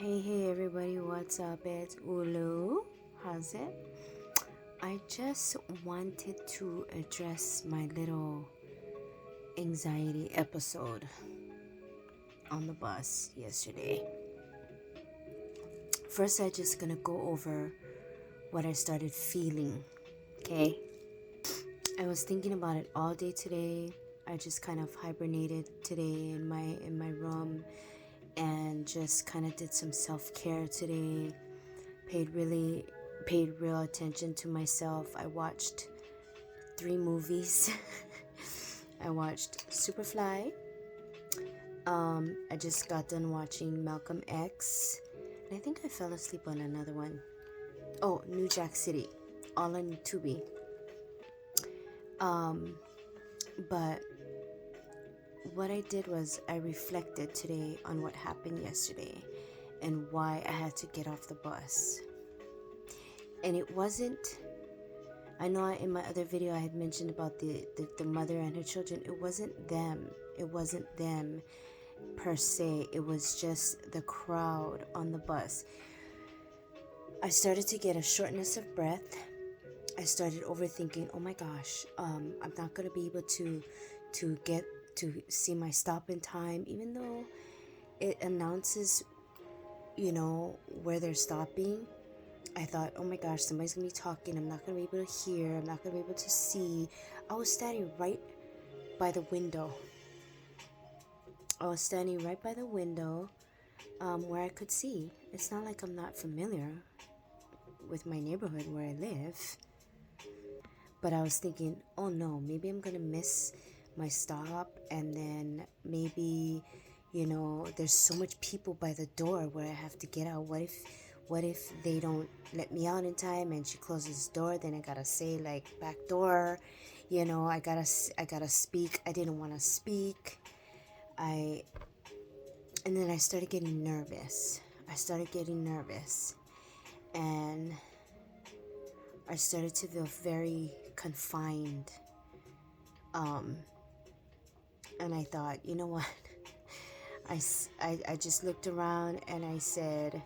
Hey everybody, what's up? It's Ulu. How's it? I just wanted to address my little anxiety episode on the bus yesterday. First, I just gonna go over what I started feeling, okay? I was thinking about it all day today. I just kind of hibernated today in my room and just kind of did some self-care today. Paid real attention to myself. I watched 3 movies. I watched Superfly. I just got done watching Malcolm X. And I think I fell asleep on another one. Oh, New Jack City. All on Tubi. But what I did was I reflected today on what happened yesterday and why I had to get off the bus. And it wasn't, I know in my other video I had mentioned about the mother and her children. It wasn't them. It wasn't them per se. It was just the crowd on the bus. I started to get a shortness of breath. I started overthinking, oh my gosh, I'm not going to be able to get to see my stop in time, even though it announces, where they're stopping. I thought, oh my gosh, somebody's going to be talking. I'm not going to be able to hear. I'm not going to be able to see. I was standing right by the window. Where I could see. It's not like I'm not familiar with my neighborhood where I live. But I was thinking, oh no, maybe I'm going to miss my stop. And then maybe, there's so much people by the door where I have to get out. What if they don't let me out in time and she closes the door? Then I gotta say like back door, I gotta speak. I didn't want to speak. And then I started getting nervous. And I started to feel very confined. And I thought, you know what? I just looked around and I said,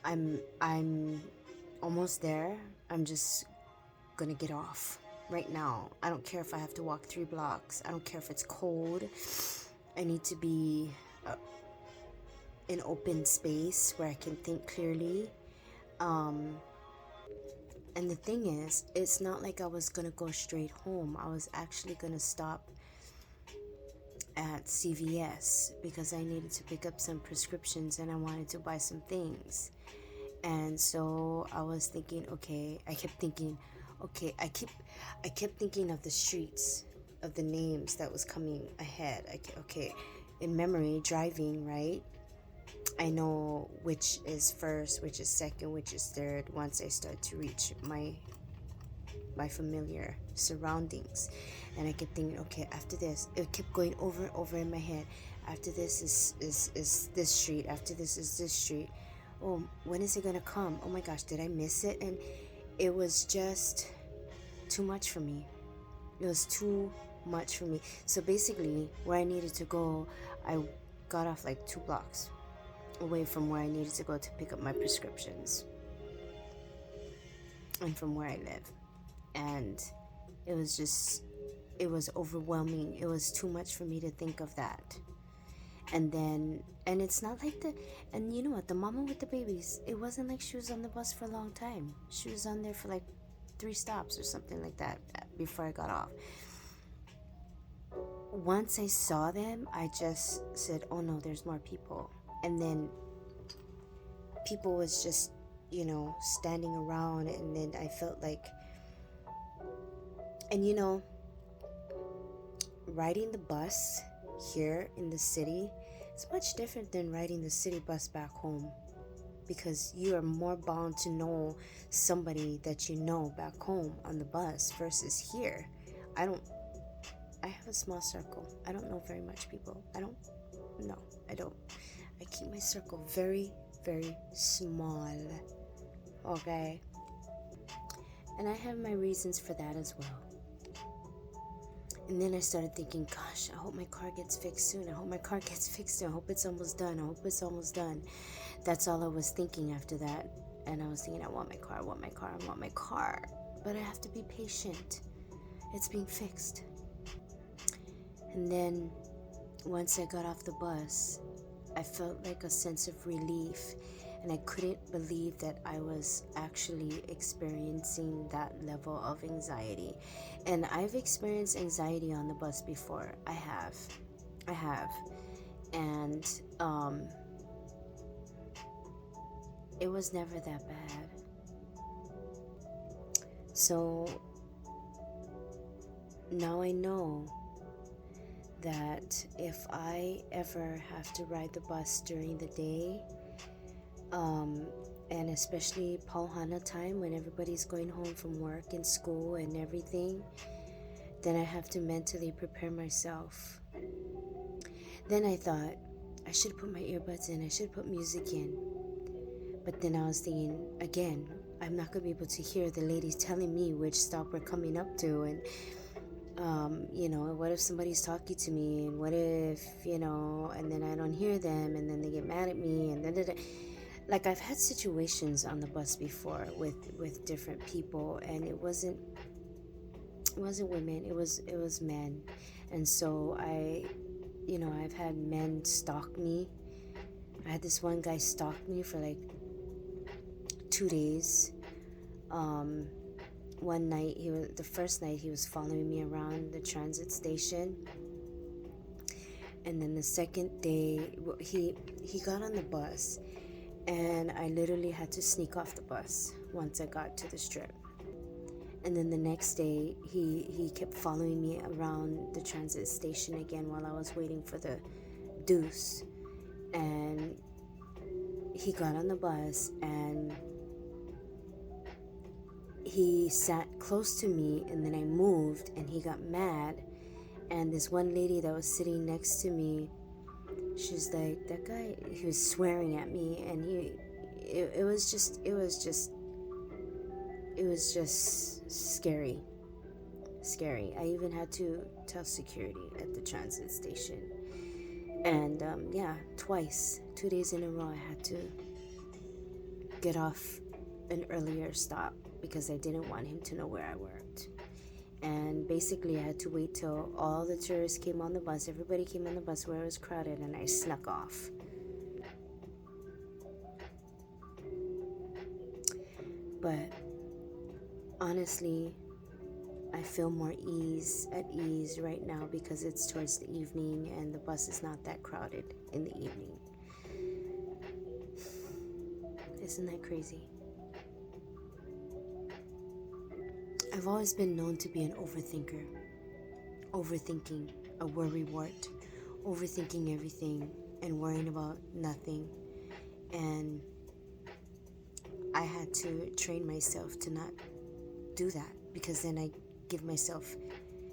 I'm almost there. I'm just gonna get off right now. I don't care if I have to walk 3 blocks. I don't care if it's cold. I need to be in open space where I can think clearly. And the thing is, it's not like I was gonna go straight home. I was actually gonna stop at CVS because I needed to pick up some prescriptions and I wanted to buy some things. And so I was thinking, I kept thinking of the streets, of the names that was coming ahead. In memory, driving, right? I know which is first, which is second, which is third once I start to reach my familiar surroundings. And I kept thinking, after this, it kept going over and over in my head. After this is this street, after this is this street. Oh, when is it gonna come? Oh my gosh, did I miss it? And it was just too much for me. So basically, where I needed to go, I got off like 2 blocks away from where I needed to go to pick up my prescriptions and from where I live. And it was overwhelming. It was too much for me to think of that. And it's not like and you know what, the mama with the babies, it wasn't like she was on the bus for a long time. She was on there for like 3 stops or something like that before I got off. Once I saw them, I just said, oh no, there's more people. And then people was just, standing around, and then I felt like, and riding the bus here in the city, it's much different than riding the city bus back home, because you are more bound to know somebody that you know back home on the bus versus here. I have a small circle. I don't know very much people. I don't. I keep my circle very, very small. Okay? And I have my reasons for that as well. And then I started thinking, gosh, I hope my car gets fixed soon. I hope my car gets fixed soon. I hope it's almost done. I hope it's almost done. That's all I was thinking after that. And I was thinking, I want my car, I want my car, I want my car. But I have to be patient. It's being fixed. And then once I got off the bus, I felt like a sense of relief. And I couldn't believe that I was actually experiencing that level of anxiety. And I've experienced anxiety on the bus before. I have. And it was never that bad. So now I know that if I ever have to ride the bus during the day, and especially Pauhana time when everybody's going home from work and school and everything, then I have to mentally prepare myself. Then I thought, I should put my earbuds in, I should put music in. But then I was thinking, again, I'm not going to be able to hear the ladies telling me which stop we're coming up to. And, what if somebody's talking to me? And what if, and then I don't hear them and then they get mad at me. And then, like, I've had situations on the bus before with different people, and it wasn't women, it was men. And so I've had men stalk me. I had this one guy stalk me for like 2 days. One night, the first night he was following me around the transit station, and then the second day he got on the bus, and I literally had to sneak off the bus once I got to the strip. And then the next day he kept following me around the transit station again while I was waiting for the deuce. And he got on the bus and he sat close to me, and then I moved and he got mad. And this one lady that was sitting next to me, she's like, that guy, he was swearing at me, and it was just scary. I even had to tell security at the transit station. And twice, 2 days in a row, I had to get off an earlier stop because I didn't want him to know where I worked. And basically I had to wait till all the tourists came on the bus, everybody came on the bus where it was crowded, and I snuck off. But honestly, I feel more at ease right now because it's towards the evening and the bus is not that crowded in the evening. Isn't that crazy? I've always been known to be an overthinker. Overthinking, a worrywart, overthinking everything and worrying about nothing. And I had to train myself to not do that, because then I give myself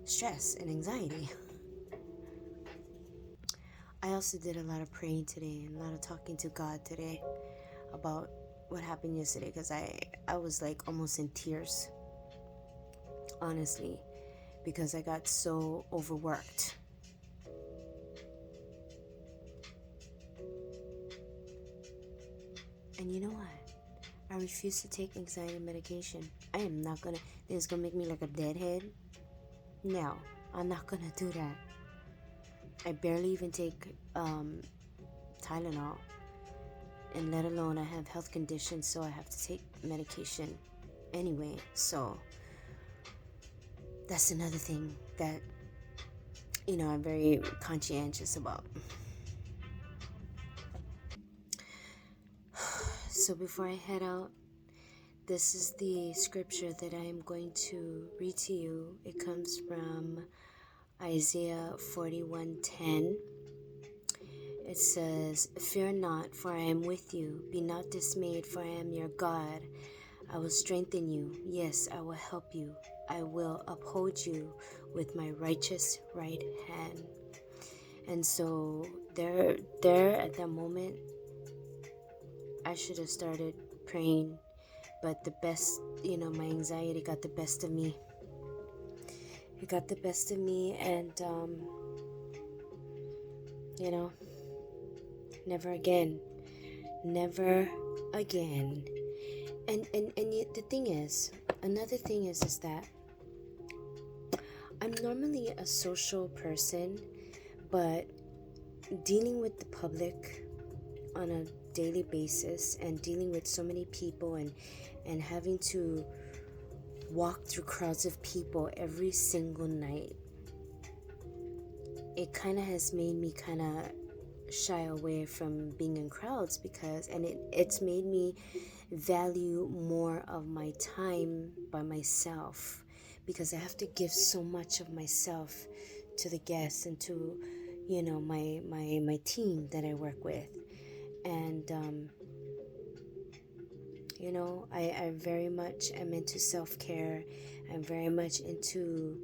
stress and anxiety. I also did a lot of praying today and a lot of talking to God today about what happened yesterday, because I was like almost in tears, honestly, because I got so overworked. And you know what? I refuse to take anxiety medication. I am not gonna, this is gonna make me like a deadhead. No, I'm not gonna do that. I barely even take Tylenol, and let alone I have health conditions, so I have to take medication anyway. So that's another thing that I'm very conscientious about. So before I head out, this is the scripture that I am going to read to you. It comes from Isaiah 41:10. It says, "Fear not, for I am with you. Be not dismayed, for I am your God. I will strengthen you. Yes, I will help you. I will uphold you with my righteous right hand." And so there at that moment, I should have started praying, but my anxiety got the best of me. it got the best of me, and you know, never again, never again. And yet the thing is, another thing is that I'm normally a social person, but dealing with the public on a daily basis and dealing with so many people and having to walk through crowds of people every single night, it kind of has made me kind of shy away from being in crowds, because it's made me value more of my time by myself, because I have to give so much of myself to the guests and to, you know, my team that I work with. And you know, I very much am into self-care. I'm very much into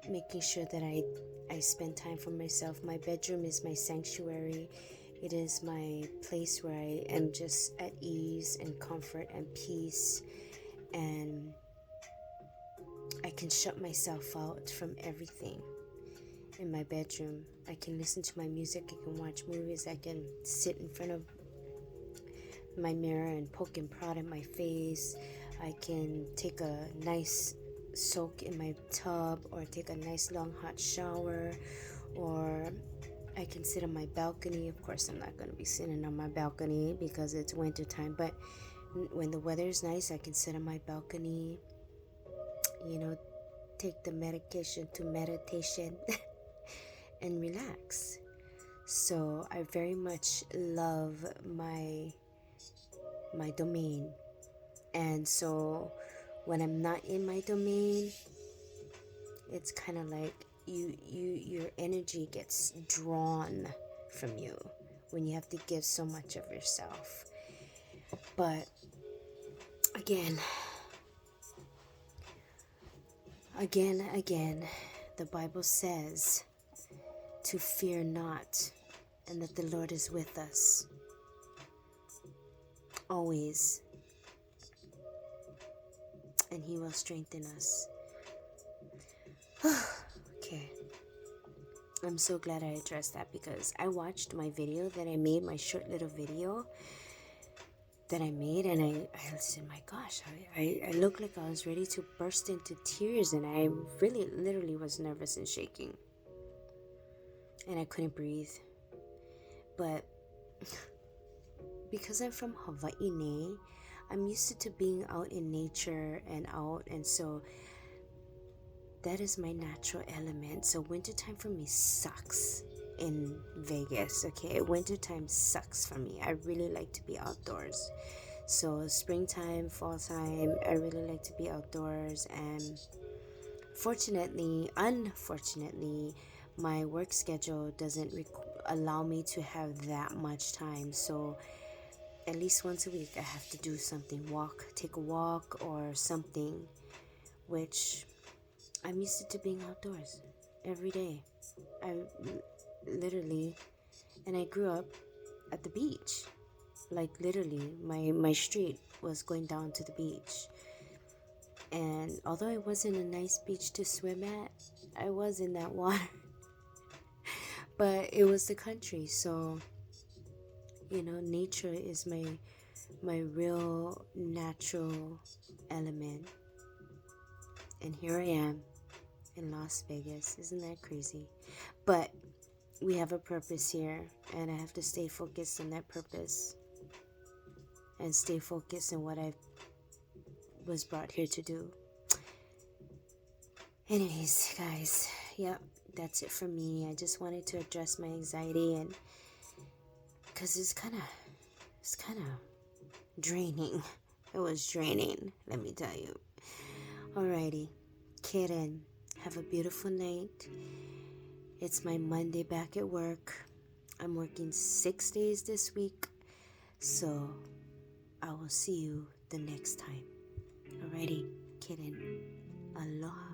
making sure that I spend time for myself. My bedroom is my sanctuary. It is my place where I am just at ease and comfort and peace, and I can shut myself out from everything in my bedroom. I can listen to my music, I can watch movies, I can sit in front of my mirror and poke and prod at my face. I can take a nice soak in my tub, or take a nice long hot shower, or I can sit on my balcony. Of course, I'm not going to be sitting on my balcony because it's winter time, but when the weather is nice, I can sit on my balcony, you know, take the medication to meditation and relax. So I very much love my domain. And so when I'm not in my domain, it's kind of like your energy gets drawn from you when you have to give so much of yourself. But again, the Bible says to fear not, and that the Lord is with us always, and He will strengthen us. Okay, I'm so glad I addressed that, because I watched my video that I made, my short little video that I made, and I said, my gosh, I looked like I was ready to burst into tears, and I really literally was nervous and shaking, and I couldn't breathe. But because I'm from Hawaii, I'm used to being out in nature and out, and so that is my natural element. So wintertime for me sucks in Vegas, okay? Wintertime sucks for me. I really like to be outdoors. So springtime, fall time, I really like to be outdoors. And unfortunately, my work schedule doesn't allow me to have that much time. So at least once a week I have to do something, take a walk or something, which I'm used to being outdoors every day. I literally, and I grew up at the beach. Like literally, my street was going down to the beach. And although it wasn't a nice beach to swim at, I was in that water. But it was the country, so you know, nature is my real natural element. And here I am in Las Vegas. Isn't that crazy? But we have a purpose here, and I have to stay focused on that purpose and stay focused on what I was brought here to do. Anyways, guys, yep, that's it for me. I just wanted to address my anxiety, and because it's kind of draining. It was draining, let me tell you. Alrighty, kitten, have a beautiful night. It's my Monday back at work. I'm working 6 days this week, so I will see you the next time. Alrighty, kitten, aloha.